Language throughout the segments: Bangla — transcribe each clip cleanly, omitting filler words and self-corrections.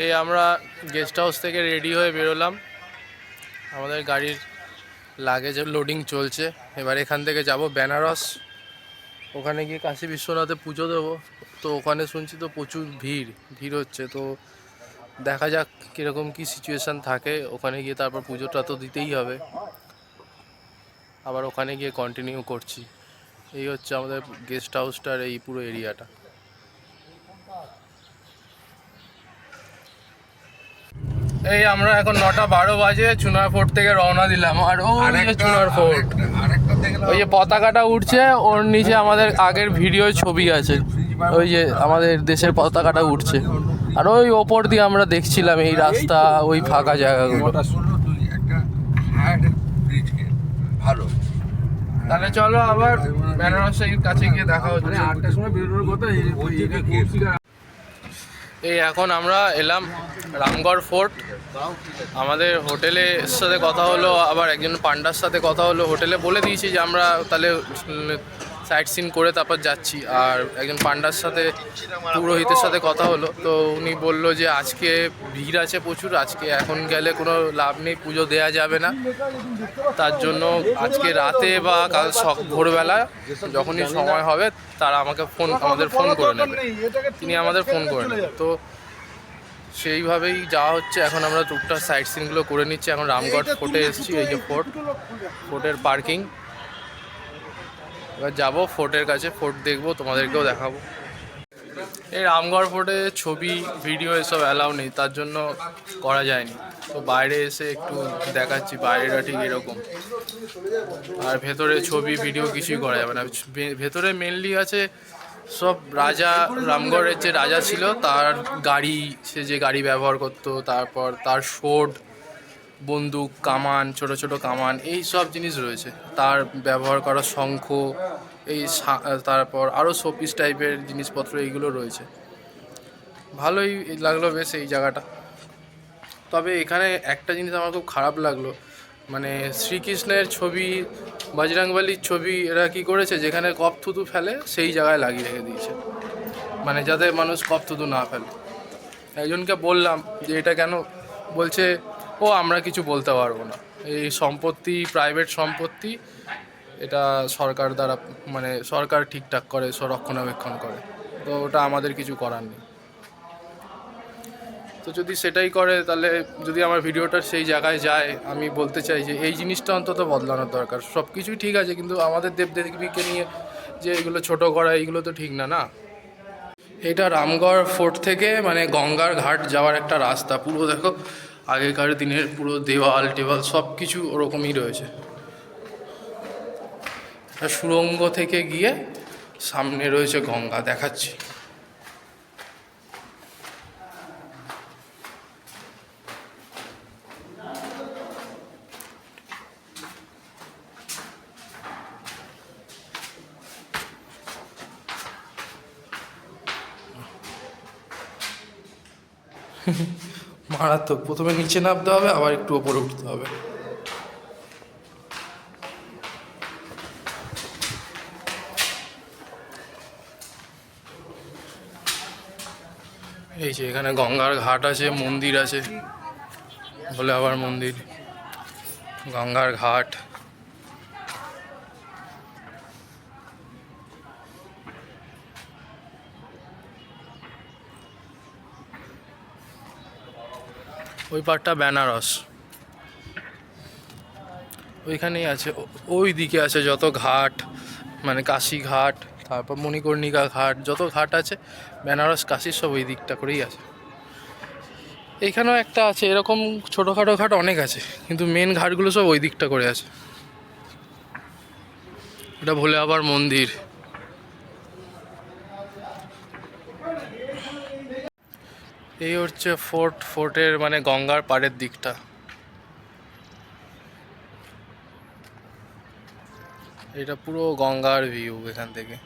এই আমরা গেস্ট হাউস থেকে রেডি হয়ে বেরোলাম। আমাদের গাড়ির লাগেজের লোডিং চলছে। এবার এখান থেকে যাব বেনারস। ওখানে গিয়ে কাশী বিশ্বনাথে পুজো দেবো। তো ওখানে শুনছি তো প্রচুর ভিড় হচ্ছে। তো দেখা যাক কীরকম কী সিচুয়েশান থাকে। ওখানে গিয়ে তারপর পুজোটা তো দিতেই হবে। আবার ওখানে গিয়ে কন্টিনিউ করছি। এই হচ্ছে আমাদের গেস্ট হাউসটার এই পুরো এরিয়াটা। এই আমরা এখন 9:12 বাজে চুনার ফোর্ট থেকে রওনা দিলাম। আর ওই যে চুনার ফোর্ট, ওই যে পতাকাটা উঠছে, ওর নিচে আমাদের আগের ভিডিও ছবি আছে। ওই যে আমাদের দেশের পতাকাটা উঠছে। আর ওই ওপর দিয়ে আমরা দেখছিলাম এই রাস্তা, ওই ফাঁকা জায়গাগুলো। ভালো, তাহলে চলো আবার বেনারসের কাছে গিয়ে দেখা হচ্ছে। 8টার সময় বেরোনোর কথা। এই এখন আমরা এলাম রামগড় ফোর্ট। আমাদের হোটেলের সাথে কথা হলো, আবার একজন পান্ডার সাথে কথা হলো। হোটেলে বলে দিয়েছি যে আমরা তাহলে সাইট সিন করে তারপর যাচ্ছি। আর একজন পান্ডার সাথে, পুরোহিতের সাথে কথা হলো। তো উনি বললো যে আজকে ভিড় আছে প্রচুর, আজকে এখন গেলে কোনো লাভ নেই, পুজো দেয়া যাবে না। তার জন্য আজকে রাতে বা কাল ভোরবেলা যখনই সময় হবে তারা আমাদের ফোন করে নেবে। তিনি আমাদের ফোন করে নেবে। তো সেইভাবেই যাওয়া হচ্ছে। এখন আমরা টুকটাক সাইট সিনগুলো করে নিচ্ছি। এখন রামগড় ফোর্টে এসেছি। এই যে ফোর্টের পার্কিং। এবার যাবো ফোর্টের কাছে, ফোর্ট দেখবো, তোমাদেরকেও দেখাবো। এই রামগড় ফোর্টে ছবি ভিডিও এসব অ্যালাউ নেই, তার জন্য করা যায়নি। তো বাইরে এসে একটু দেখাচ্ছি বাইরেটা ঠিক এরকম। আর ভেতরে ছবি ভিডিও কিছুই করা যাবে না। ভেতরে মেনলি আছে সব রাজা, রামগড়ের যে রাজা ছিল তার গাড়ি, সে যে গাড়ি ব্যবহার করতো, তারপর তার শোড, বন্দুক, কামান, ছোট ছোট কামান, এই সব জিনিস রয়েছে। তার ব্যবহার করা শঙ্খ, তারপর আরও শোপিস টাইপের জিনিসপত্র এইগুলো রয়েছে। ভালোই লাগলো বেশ এই জায়গাটা। তবে এখানে একটা জিনিস আমার খুব খারাপ লাগলো, মানে শ্রীকৃষ্ণের ছবি, বজরংবলীর ছবি এরা কী করেছে, যেখানে কপ থুতু ফেলে সেই জায়গায় লাগিয়ে রেখে দিয়েছে, মানে যাতে মানুষ কপ থুতু না ফেলে। একজনকে বললাম যে এটা কেন, বলছে ও আমরা কিছু বলতে পারবো না, এই সম্পত্তি প্রাইভেট সম্পত্তি, এটা সরকার দ্বারা, মানে সরকার ঠিকঠাক করে, রক্ষণাবেক্ষণ করে, তো ওটা আমাদের কিছু করার নেই। তো যদি সেটাই করে, তাহলে যদি আমার ভিডিওটা সেই জায়গায় যায়, আমি বলতে চাই যে এই জিনিসটা অন্তত বদলানোর দরকার। সব কিছুই ঠিক আছে, কিন্তু আমাদের দেবদেবীকে নিয়ে যে এগুলো ছোট করা, এইগুলো তো ঠিক না, না। এটা রামগড় ফোর্ট থেকে মানে গঙ্গার ঘাট যাওয়ার একটা রাস্তা। পুরো দেখো আগেকার দিনের পুরো দেওয়াল টেওয়াল সব কিছু ওরকমই রয়েছে। সুড়ঙ্গ থেকে গিয়ে সামনে রয়েছে গঙ্গা, দেখাচ্ছি। মারাত্মক। প্রথমে নিচে নামতে হবে, আবার একটু ওপরে উঠতে হবে। এই যে এখানে গঙ্গার ঘাট আছে, মন্দির আছে, বলে আবার মন্দির, গঙ্গার ঘাট। ওই পাড়টা বেনারস, ওইখানেই আছে। ওই দিকে আছে যত ঘাট, মানে কাশী ঘাট, তারপর মণিকর্ণিকা ঘাট, যত ঘাট আছে বেনারস কাশীর সব ওই দিকটা করেই আছে। এইখানেও একটা আছে, এরকম ছোটোখাটো ঘাট অনেক আছে, কিন্তু মেন ঘাটগুলো সব ওই দিকটা করে আছে। এটা ভোলে আবার মন্দির। এই হচ্ছে ফোর্টের মানে গঙ্গার পাড়ের দিকটা। এটা পুরো গঙ্গার ভিউ এখান থেকে।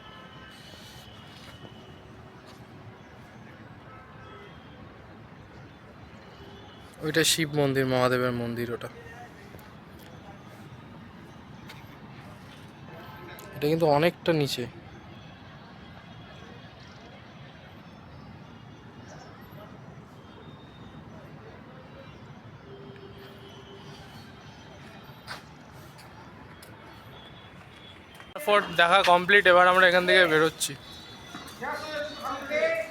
ওইটা শিব মন্দির, মহাদেবের মন্দির ওটা। এটা কিন্তু অনেকটা নিচে। ফোর্ট দেখা কমপ্লিট। এবার আমরা এখান থেকে বেরোচ্ছি,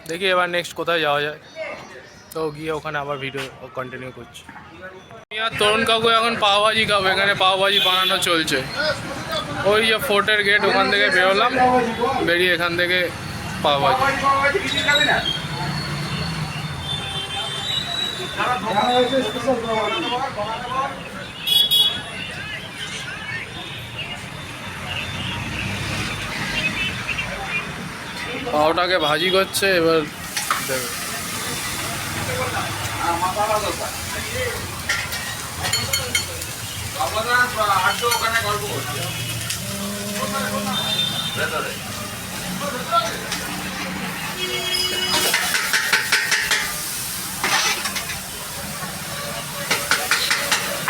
দেখি এবার নেক্সট কোথায় যাওয়া যায়। তো গিয়ে ওখানে আবার ভিডিও কন্টিনিউ করছি। আমি আর তরুণ কাকু এখন পাওভাজি খাবো, এখানে পাওভাজি বানানো চলছে। ওই যে ফোর্টের গেট, ওখান থেকে বেরোলাম, বেরিয়ে এখান থেকে পাওভাজি। পাওটাকে ভাজি করছে, এবার দেখো।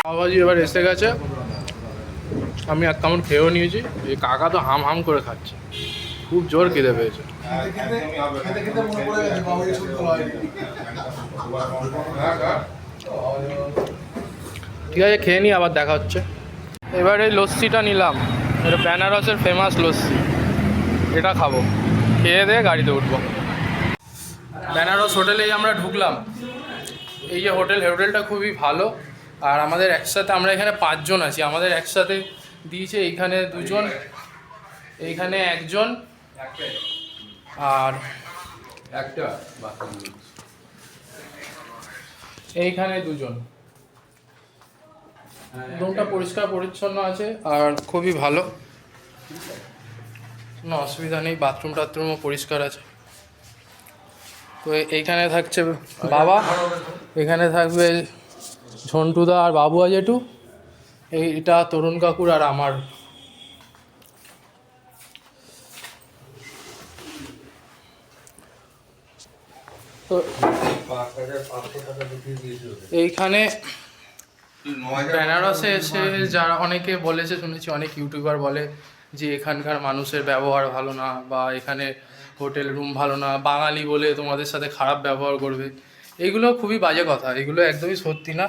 পাওভাজি এবার এসে গেছে, আমি এক কামড় খেয়েও নিয়েছি। এই কাকা তো হাম হাম করে খাচ্ছে, খুব জোর খিদে পেয়েছে। ঠিক আছে, খেয়ে নিই, আবার দেখা হচ্ছে। এবার এই লস্যিটা নিলাম, এটা বেনারসের ফেমাস লস্যি, এটা খাবো, খেয়ে দিয়ে গাড়িতে উঠবো। বেনারস হোটেলেই আমরা ঢুকলাম। এই যে হোটেলটা খুবই ভালো। আর আমাদের একসাথে, আমরা এখানে 5 জন আছি, আমাদের একসাথে দিয়েছে এইখানে 2 জন, এইখানে 1 জন, আর এইখানে 2 জন। রুমটা পরিষ্কার পরিচ্ছন্ন আছে আর খুবই ভালো, কোনো অসুবিধা নেই। বাথরুম টাথরুমও পরিষ্কার আছে। তো এইখানে থাকছে বাবা, এখানে থাকবে ঝন্টুদা আর বাবু জেঠু, এইটা তরুণ কাকুর আর আমার। তো এইখানে বেনারসে এসে যারা অনেকে বলেছে, শুনেছি অনেক ইউটিউবার বলে যে এখানকার মানুষের ব্যবহার ভালো না, বা এখানে হোটেল রুম ভালো না, বাঙালি বলে তোমাদের সাথে খারাপ ব্যবহার করবে। এগুলো খুবই বাজে কথা, এগুলো একদমই সত্যি না।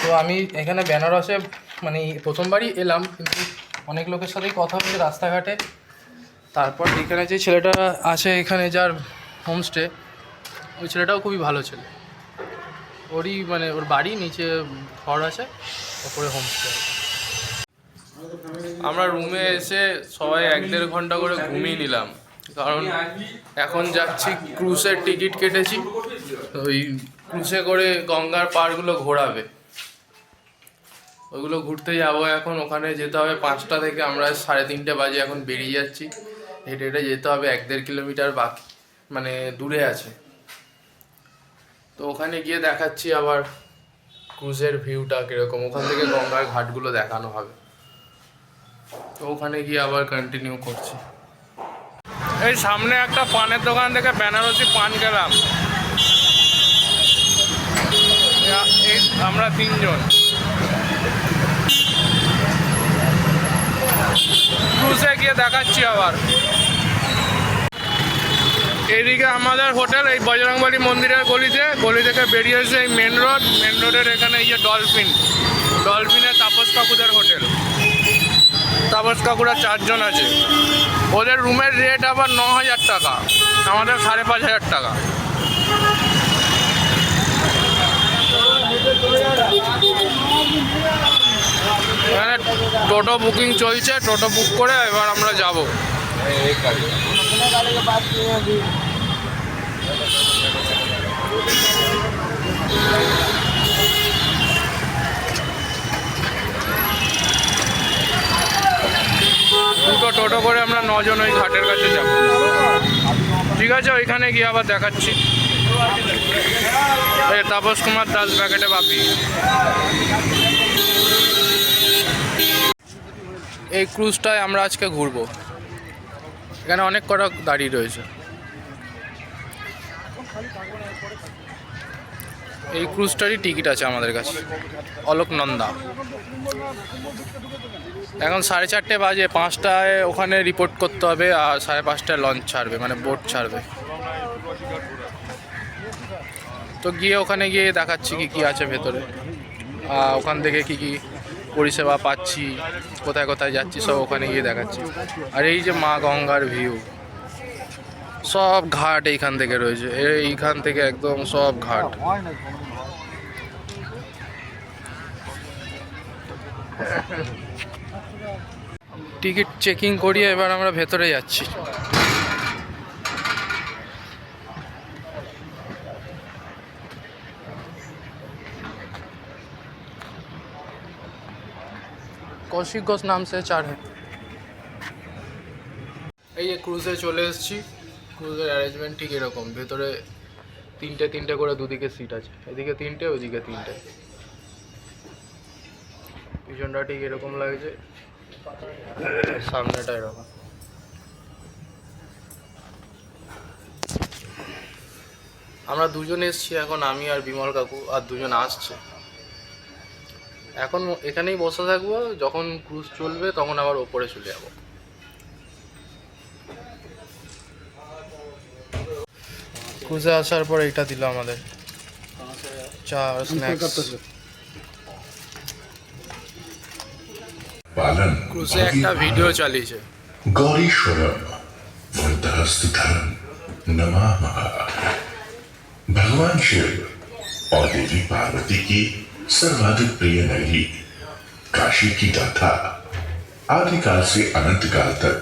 তো আমি এখানে বেনারসে মানে প্রথমবারই এলাম, কিন্তু অনেক লোকের সাথেই কথা হয়েছে রাস্তাঘাটে। তারপর এখানে যে ছেলেটা আছে, এখানে যার হোমস্টে, ওই ছেলেটাও খুবই ভালো ছেলে। ওরই মানে ওর বাড়ি নিচে ঘর আছে, ওপরে হোমস্টে। আমরা রুমে এসে সবাই 1-1.5 ঘন্টা করে ঘুমিয়ে নিলাম, কারণ এখন যাচ্ছি ক্রুজের টিকিট কেটেছি। ওই ক্রুজে করে গঙ্গার পাড়গুলো ঘোরাবে, ওইগুলো ঘুরতে যাবো এখন। ওখানে যেতে হবে 5টা থেকে, আমরা 3:30 বাজে এখন বেরিয়ে যাচ্ছি। হেঁটে হেঁটে যেতে হবে 1-1.5 কিলোমিটার, বাকি মানে দূরে আছে। তো ওখানে গিয়ে দেখাচ্ছি আবার ক্রুজের ভিউটা কীরকম, ওখান থেকে গঙ্গার ঘাটগুলো দেখানো হবে। তো ওখানে গিয়ে আবার কন্টিনিউ করছি। এই সামনে একটা পানের দোকান থেকে বেনারসি পান খেলাম, এই আমরা 3 জন। ক্রুজে গিয়ে দেখাচ্ছি আবার। এইদিকে আমাদের হোটেল, এই বজরংবলী মন্দিরের গলি থেকে বেরিয়ে এসে এই মেন রোডের এখানে এই যে ডলফিনের তাপস কাকুদের হোটেল। তাপস কাকুরা 4 জন আছে। ওদের রুমের রেট আবার 9,000 টাকা, আমাদের 5,500 টাকা। এখানে টোটো বুকিং চলছে, টোটো বুক করে এবার আমরা যাব। দুটো টোটো করে আমরা 9 জন ওই ঘাটের কাছে যাব। ঠিক আছে, ওইখানে গিয়ে আবার দেখাচ্ছি। তাপস কুমার দাস ব্যাকেটে বাপি। এই ক্রুজটায় আমরা আজকে ঘুরবো। এখানে অনেক কটা দাঁড়িয়ে রয়েছে। এই ক্রুজটারই টিকিট আছে আমাদের কাছে, অলোকনন্দা। এখন 4:30 বাজে, 5টায় ওখানে রিপোর্ট করতে হবে, আর 5:30টায় লঞ্চ ছাড়বে, মানে বোট ছাড়বে। তো গিয়ে ওখানে গিয়ে দেখাচ্ছি কি কি আছে ভেতরে, ওখান থেকে কি কি পরিষেবা পাচ্ছি, কোথায় কোথায় যাচ্ছি সব ওখানে গিয়ে দেখাচ্ছি। আর এই যে মা গঙ্গার ভিউ, সব ঘাট এইখান থেকে রয়েছে, এইখান থেকে একদম সব ঘাট। টিকিট চেকিং করিয়ে এবার আমরা ভেতরে যাচ্ছি। কৌশিক ঘোষ নাম সে চার হ্যাঁ। এই যে ক্রুজে চলে এসেছি। ক্রুজের অ্যারেঞ্জমেন্ট ঠিক এরকম, ভেতরে তিনটে তিনটে করে দুদিকে সিট আছে, এদিকে তিনটে ওইদিকে তিনটে। পিছনটা ঠিক এরকম লাগছে, সামনেটা এরকম। আমরা দুজন এসেছি এখন, আমি আর বিমল কাকু, আর দুজন আসছে। এখন এখানেই বসে থাকবো, যখন ক্রুজ চলবে তখন আবার ওপরে চলে যাবো। ক্রুজে আসার পর এটা দিল আমাদের চা আর স্ন্যাক্স। ক্রুজে একটা ভিডিও চালিয়েছে, गौरीश्वरम वरदहस्तधरम नमः। भगवान शिव और देवी पार्वती की सर्वाधिक प्रिय नगरी काशी की गाथा आदिकाल से अनंत काल तक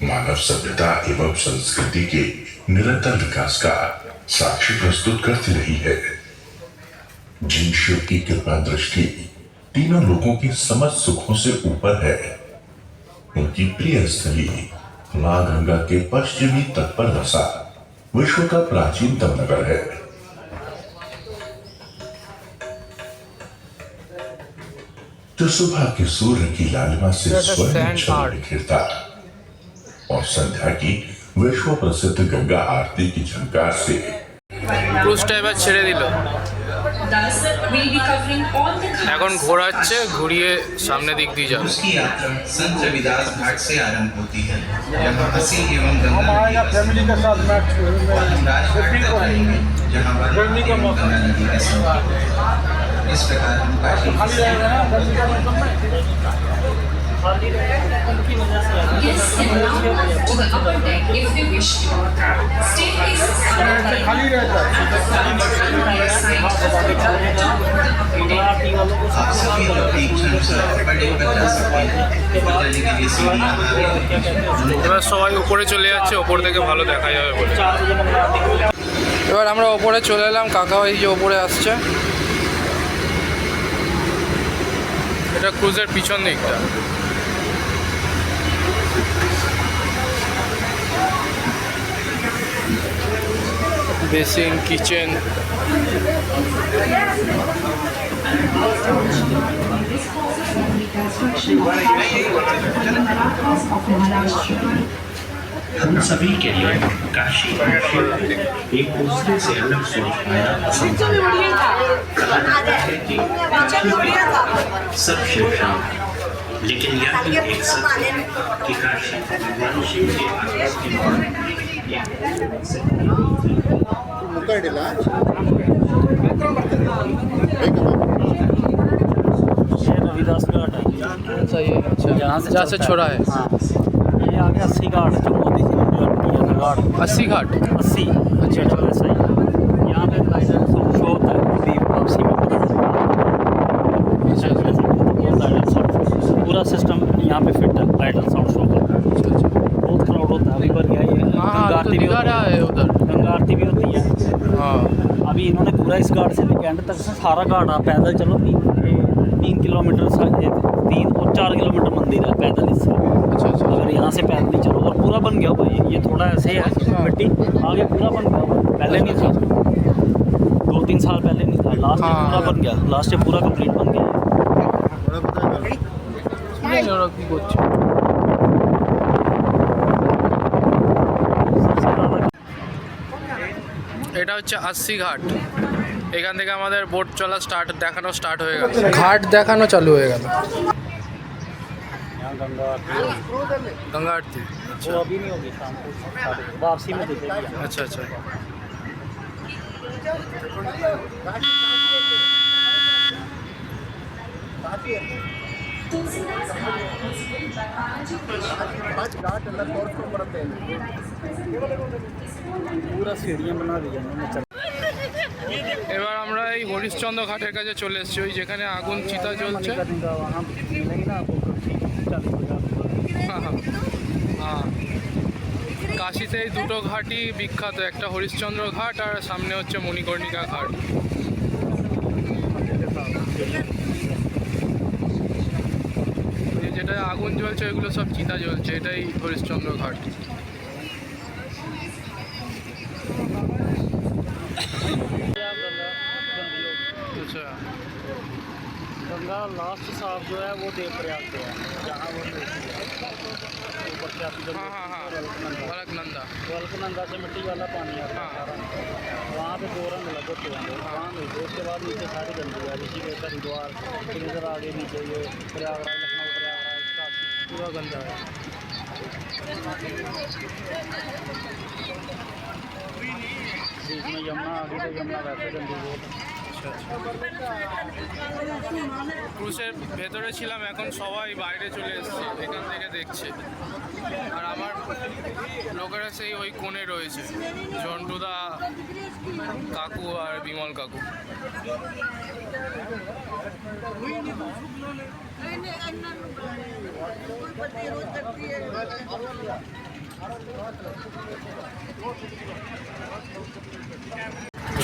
मानव सभ्यता एवं संस्कृति के निरंतर विकास का साक्ष्य प्रस्तुत करती रही है। जिन शिव की कृपा दृष्टि तीनों लोगों की समस्त सुखों से ऊपर है, उनकी प्रिय स्थली मां गंगा के पश्चिमी तट पर बसा विश्व का प्राचीनतम नगर है। जो सुबह के सूर्य की लालिमा से स्वर्ण छल बिखेरता और संध्या की विश्व प्रसिद्ध गंगा आरती की झंकार से ক্রুজটা এবার ছেড়ে দিল। এখন ঘোরাচ্ছে, घूरिए सामने दिख दी जाए। उसकी यात्रा संत रविदास घाट से आरंभ होती है, जहाँ हंसी एवं गंगा फैमिली के साथ राजघाट तक आएंगे, जहाँ गंगा नदी का संगम है। इस प्रकार हम Kashi Yes, and now to the upper deck if you wish to. Staircase is by your side to the top of the upper deck. आप सभी लोग एक क्षण बड़े पर जा सकते हैं। ऊपर जाने के लिए सीढ़ियां आगे और पीछे এবার সবাই উপরে চলে যাচ্ছে, ওপর থেকে ভালো দেখা যাবে বলে। এবার আমরা ওপরে চলে এলাম, কাকাও এই যে ওপরে আসছে। এটা ক্রুজের পিছন দিকটা। Basin, kitchen. हम सभी के लिए काशी एक दूसरे से अलग सोच पाना पसंद है। कहा जाता है कि सब शिव शाम, लेकिन यह भी एक सत्य है कि काशी भगवान शिव के आदेश के बाद रविदास घाट है। सही है, अच्छा जहाँ से छोड़ा है। हाँ, ये आ गया 80 घाट, जो मोदी जी ने डेवलप किया था घाट। 80 घाट। 80 अच्छा सही। यहाँ पे लाइटर शो होता है, अभी वापसी में पूरा सिस्टम यहाँ पे फिट है लाइटर साउंड शो का। बहुत क्राउड होता है, अभी पर गया ये गंगा आरती भी होती है उधर, गंगा आरती भी होती है। हाँ अभी इन्होंने पूरा इस घाट से लेके एंड तक सारा घाट आप पैदल चलो 3 किलोमीटर 3 और 4 किलोमीटर मंदिर है पैदल इससे। अच्छा अच्छा। अगर यहाँ से पैदल ही चलो, और पूरा बन गया भाई, ये थोड़ा ऐसे है मिट्टी, आगे पूरा बन गया, पहले नहीं था, 2-3 साल पहले नहीं था, लास्ट में पूरा बन गया, लास्ट में पूरा कंप्लीट बन गया। এটা হচ্ছে 80 ঘাট। এখান থেকে আমাদের বোট চলা দেখানো স্টার্ট হয়ে গেল, ঘাট দেখানো চালু হয়ে গেল। गंगा आरती वो अभी नहीं होगी, शाम को वापसी में देखेंगे। अच्छा अच्छा। तुलसीदास घाट हॉस्पिटल बालाजी पूरा सीढ़ियाँ बना दी जाए। এবার আমরা এই হরিশ্চন্দ্র ঘাটের কাছে চলে এসেছি, ওই যেখানে আগুন চিতা জ্বলছে। वहाँ मिलेंगे ना आपको 40,000। হ্যাঁ হ্যাঁ হ্যাঁ, কাশিতে এই দুটো ঘাটই বিখ্যাত, একটা হরিশ্চন্দ্র ঘাট আর সামনে হচ্ছে মণিকর্ণিকা ঘাট। এই যেটা আগুন জ্বলছে ওইগুলো সব চিতা জ্বলছে, এটাই হরিশ্চন্দ্র ঘাট। আচ্ছা गंगा लास्ट साफ जो है वो देव प्रयाग से है, जहाँ वो ऊपर से आती हाँ हाँ हाँ, अलकनंदा। अलकनंदा से मिट्टी वाला पानी आता है सारा, वहाँ पे 2 रंग लगे होते हैं, वहाँ मिलते। उसके बाद नीचे सारी गंदी है, ऋषिकेश हरिद्वार, फिर इधर आगे नीचे ये प्रयागराज, लखनऊ प्रयागराज, काशी, पूरा गंदा है। बीच में यमुना आ गई, तो यमुना वैसे गंदी बहुत है। ক্রুশের ভেতরে ছিলাম, এখন সবাই বাইরে চলে এসেছে, এখান থেকে দেখছে। আর আমার লোকেরা সেই ওই কোণে রয়েছে, ঝন্টুদা কাকু আর বিমল কাকু।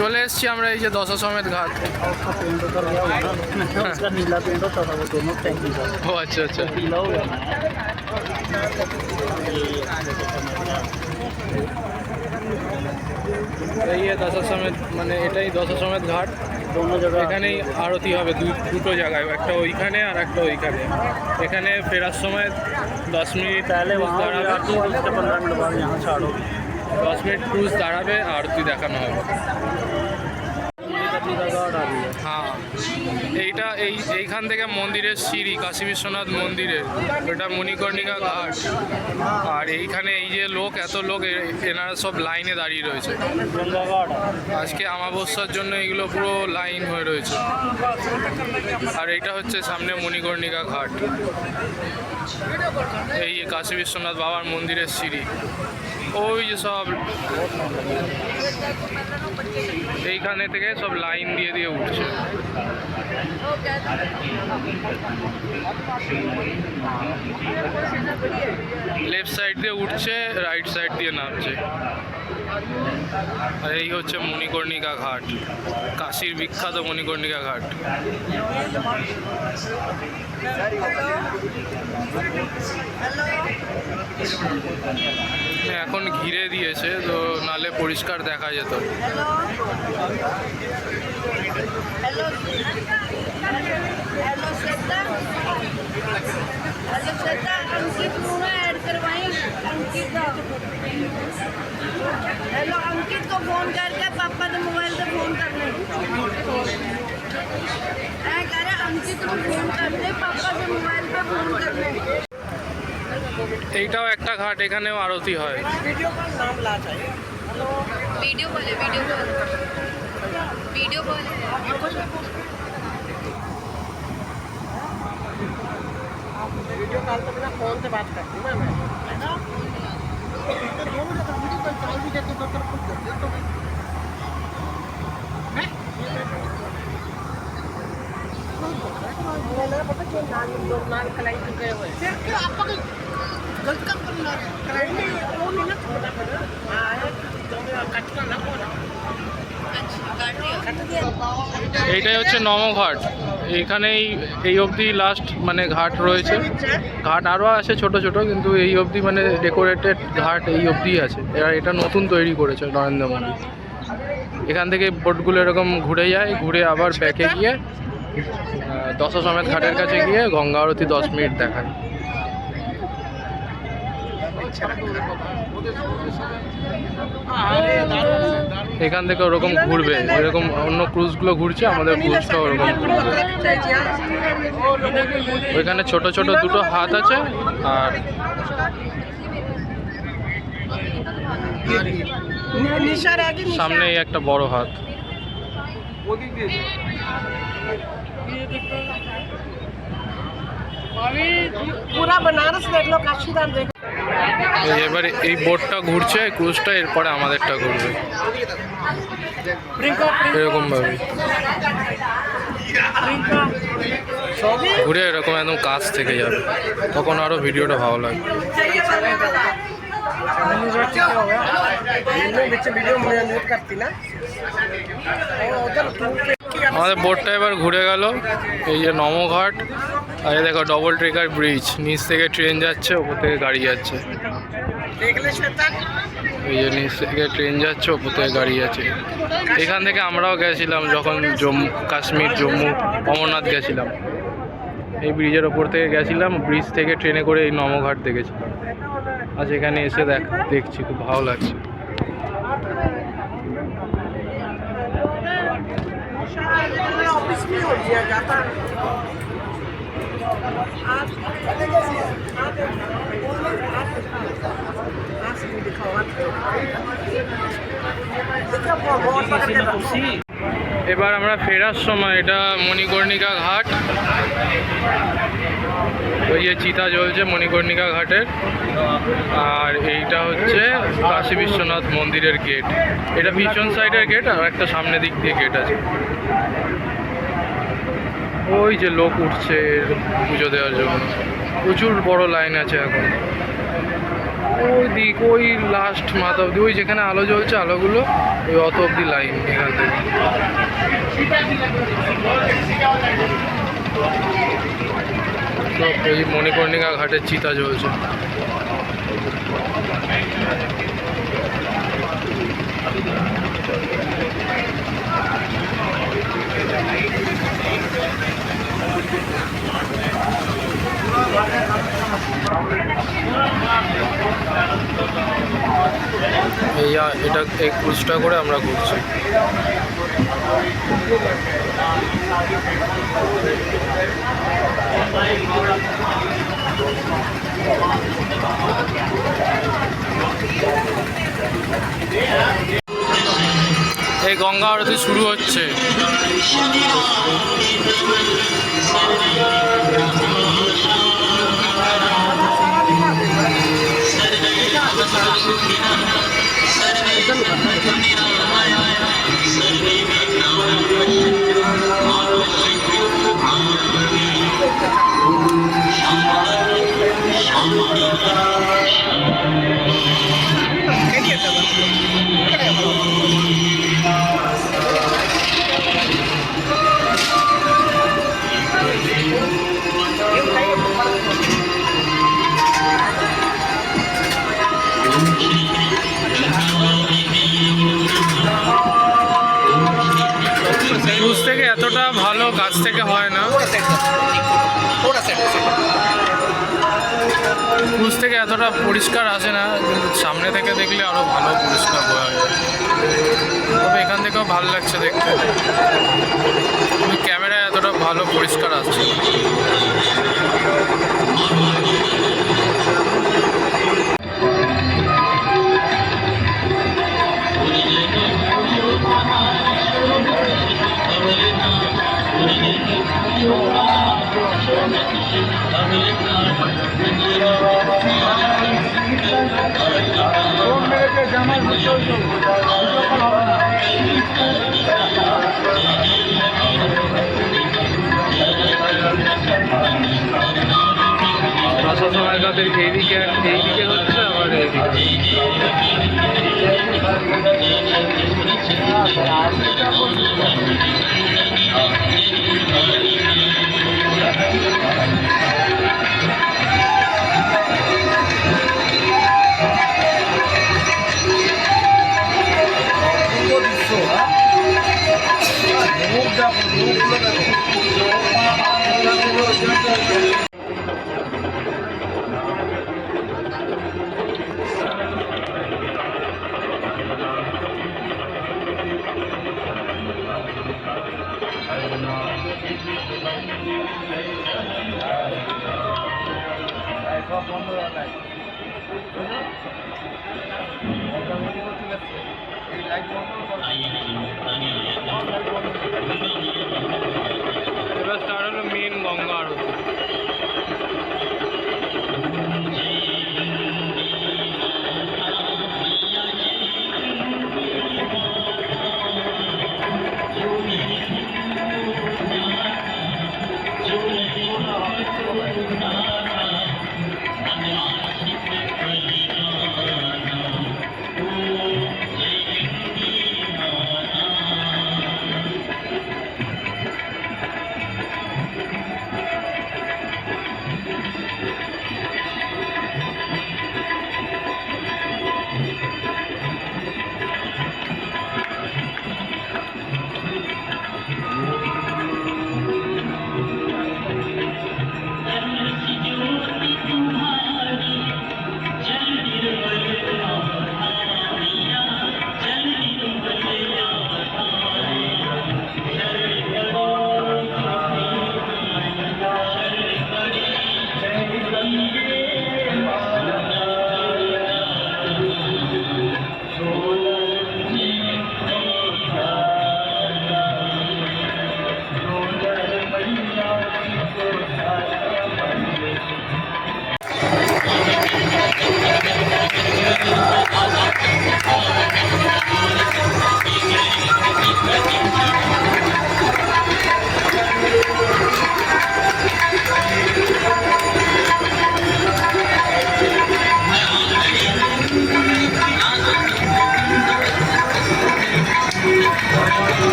চলে এসেছি আমরা এই যে দশাশ্বমেধ ঘাট। उसका पेंट उतर गया हुआ ना, उसका नीला पेंट होता था वो दोनों टैंकी का, ও আচ্ছা আচ্ছা, पीला हो गया ना। এই দশাশ্বমেধ, মানে এটাই দশাশ্বমেধ ঘাট। दोनों जगह এখানেই আরতি হবে দুটো জায়গায়, একটা ওইখানে আর একটা ওইখানে। এখানে ফেরার সময় 10 মিনিট पहले ক্রুজ वहाँ দাঁড়াবে, आती है, उसके 15 मिनट बाद यहाँ छाड़ होगी। 10 মিনিট ক্রুজ দাঁড়াবে, আরতি দেখানো হবে। का घाट आ रही है। হ্যাঁ, এইটা এইখান থেকে মন্দিরের সিঁড়ি, কাশী বিশ্বনাথ মন্দিরের, ওটা মণিকর্ণিকা ঘাট। আর এইখানে এই যে লোক, এত লোক, এনারা সব লাইনে দাঁড়িয়ে রয়েছে। गंगा घाट আজকে আমাবস্যার জন্য এগুলো পুরো লাইন হয়ে রয়েছে। আর এইটা হচ্ছে সামনে মণিকর্ণিকা ঘাট, এই কাশী বিশ্বনাথ বাবার মন্দিরের সিঁড়ি। ওই যে সব এইখানে থেকে সব লাইন দিয়ে দিয়ে উঠছে। লেফট সাইড দিয়ে উঠছে, রাইট সাইড দিয়ে নামছে। আর এই হচ্ছে মণিকর্ণিকা ঘাট, কাশীর বিখ্যাত মণিকর্ণিকা ঘাট। এখন ঘিরে দিয়েছে তো, নালে পরিষ্কার দেখা যেত। हेलो श्वेता, अंकित मुँह ऐड करवाई, अंकित हेलो, अंकित को फोन करके पापा के मोबाइल से फोन करने कह रहे, अंकित को फोन करने पापा के मोबाइल पे फोन करने। এইটাও একটা ঘাট, এখানেও আরতি হয়। वीडियो कॉल है, वीडियो कॉल, वीडियो कॉल है। वीडियो कॉल तो बिना फोन से बात करती हूँ मैं, है ना? এইটাই হচ্ছে নমঘাট। এইখানেই এই অবধি লাস্ট মানে ঘাট রয়েছে। ঘাট আরও আছে ছোট ছোট, কিন্তু এই অবধি মানে ডেকোরেটেড ঘাট এই অবধিই আছে। এরা এটা নতুন তৈরি করেছে নরেন্দ্র মোদী। এখান থেকে বোটগুলো এরকম ঘুরে যায়, ঘুরে আবার ব্যাকে গিয়ে দশাশ্বমেধ ঘাটের কাছে গিয়ে গঙ্গা আরতি 10 মিনিট দেখায়। এখান থেকে ওরকম ঘুরবে, এরকম অন্য ক্রুজগুলো ঘুরছে, আমাদের ক্রুজটা ওরকম ঘুরবে। ওইখানে ছোট ছোট দুটো হাত আছে, আর সামনেই একটা বড় হাত। पूरा बनारस देख लो, काशी धाम देख लो। এবারে এই বোটটা ঘুরছে ক্রুজটা, এরপরে আমাদেরটা ঘুরবে এরকম ভাবে ঘুরে এরকম একদম কাছ থেকে যাবে, তখন আরো ভিডিওটা ভালো লাগবে। আমাদের বোটটা এবার ঘুরে গেল, এই যে নমঘাট, আর এই দেখো ডবল ট্রেকার ব্রিজ, নিচ থেকে ট্রেন যাচ্ছে, ওপর থেকে গাড়ি যাচ্ছে। এই যে নিচ থেকে ট্রেন যাচ্ছে, ওপর থেকে গাড়ি যাচ্ছে। এখান থেকে আমরাও গেছিলাম যখন জম্মু কাশ্মীর, জম্মু অমরনাথ গেছিলাম, এই ব্রিজের ওপর থেকে গেছিলাম, ব্রিজ থেকে ট্রেনে করে এই নমঘাট দেখেছিলাম। আজ এখানে এসে দেখছি, খুব ভালো লাগছে। ऑफिस में हो गया जाता এবার আমরা ফেরার সময়, এটা মণিকর্ণিকা ঘাট, ওই যে চিতা জ্বলছে মণিকর্ণিকা ঘাটের, আর এইটা হচ্ছে কাশী বিশ্বনাথ মন্দিরের গেট। এটা পিছন সাইডের গেট, আর একটা সামনে দিক দিয়ে গেট আছে। ওই যে লোক উঠছে পুজো দেওয়ার জন্য, প্রচুর বড় লাইন আছে এখন। ওই দিক, ওই লাস্ট মাথা অব্দি, ওই যেখানে আলো জ্বলছে আলোগুলো, ওই অত অব্দি লাইন এখান থেকে। তো এই মণিকর্ণিকা ঘাটের চিতা জ্বলছে। এটা এই ক্রুজটা করে আমরা ঘুরছি। এই গঙ্গা আরতি শুরু হচ্ছে। ক্রুজ থেকে এতটা ভালো কাছ থেকে হয় না, ক্রুজ থেকে এতটা পরিষ্কার আসে না, কিন্তু সামনে থেকে দেখলে আরো ভালো পরিষ্কার বোঝা যায়। তবে এখান থেকেও ভালো লাগছে দেখতে, কিন্তু ক্যামেরায় এতটা ভালো পরিষ্কার আসছে। আসার সময় তাদের এইদিকে হচ্ছে, আবার এইদিকে। এবার স্টার্ট হলো মেন গঙ্গা আরতি।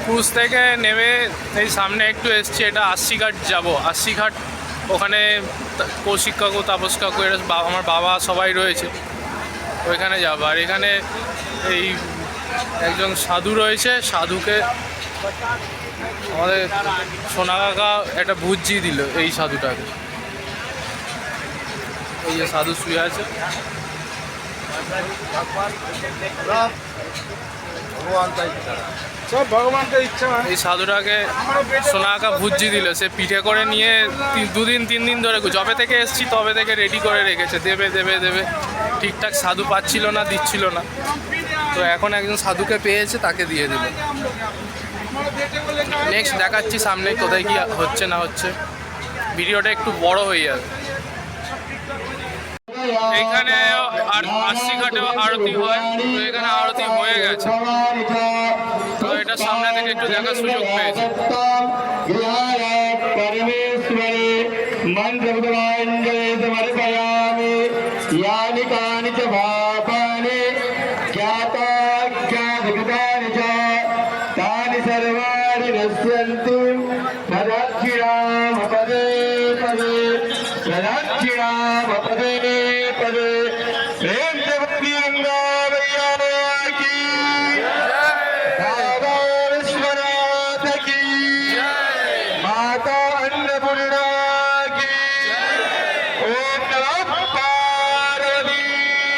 ক্রুজ থেকে নেমে এই সামনে একটু এসছি, এটা আশিঘাট যাব। আশিঘাট ওখানে কৌশিক কাকু, তাপস কাকু, এরা আমার বাবা সবাই রয়েছে, ওইখানে যাব। আর এখানে এই একজন সাধু রয়েছে, সাধুকে আমাদের সোনা কাকা একটা ভুজি দিল এই সাধুটাকে। এই যে সাধু শুয়ে আছে, সব ভগবানকে ইচ্ছা হয়। এই সাধুটাকে সোনা কাকা ভুজি দিল। সে পিঠে করে নিয়ে 2-3 দিন ধরে, যবে থেকে এসছি তবে থেকে রেডি করে রেখেছে, দেবে দেবে দেবে। ঠিকঠাক সাধু পাচ্ছিল না, দিচ্ছিল না। তো এখন একজন সাধুকে পেয়েছে, তাকে দিয়ে দিল। নেক্সট দেখাচ্ছি সামনে কোথায় কি হচ্ছে না হচ্ছে। ভিডিওটা একটু বড় হয়ে যাবে। এখানে আর আশিঘাটেও আরতি হয়, তো এখানে আরতি হয়ে গেছে, তো এটা সামনে থেকে একটু দেখার সুযোগ পেয়েছি। प्रेम से भक्ति गंगा मैया की, बाबा विश्वनाथ की, माता अन्नपूर्णा की। ओम नमः पार्वती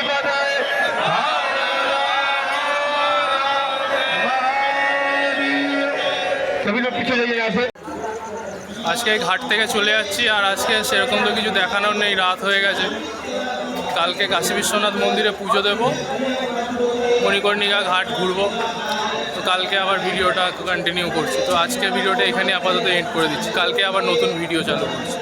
पते। सभी लोग पीछे जाइए यहाँ से। আজকে ঘাট থেকে চলে যাচ্ছি, আর আজকে সেরকম তো কিছু দেখানোর নেই, রাত হয়ে গেছে। কালকে কাশী বিশ্বনাথ মন্দিরে পুজো দেব, মণিকর্ণিকা ঘাট ঘুরবো। তো কালকে আবার ভিডিওটা কন্টিনিউ করছি। তো আজকে ভিডিওটা এখানে আপাতত এন্ড করে দিচ্ছি, কালকে আবার নতুন ভিডিও চালু করছি।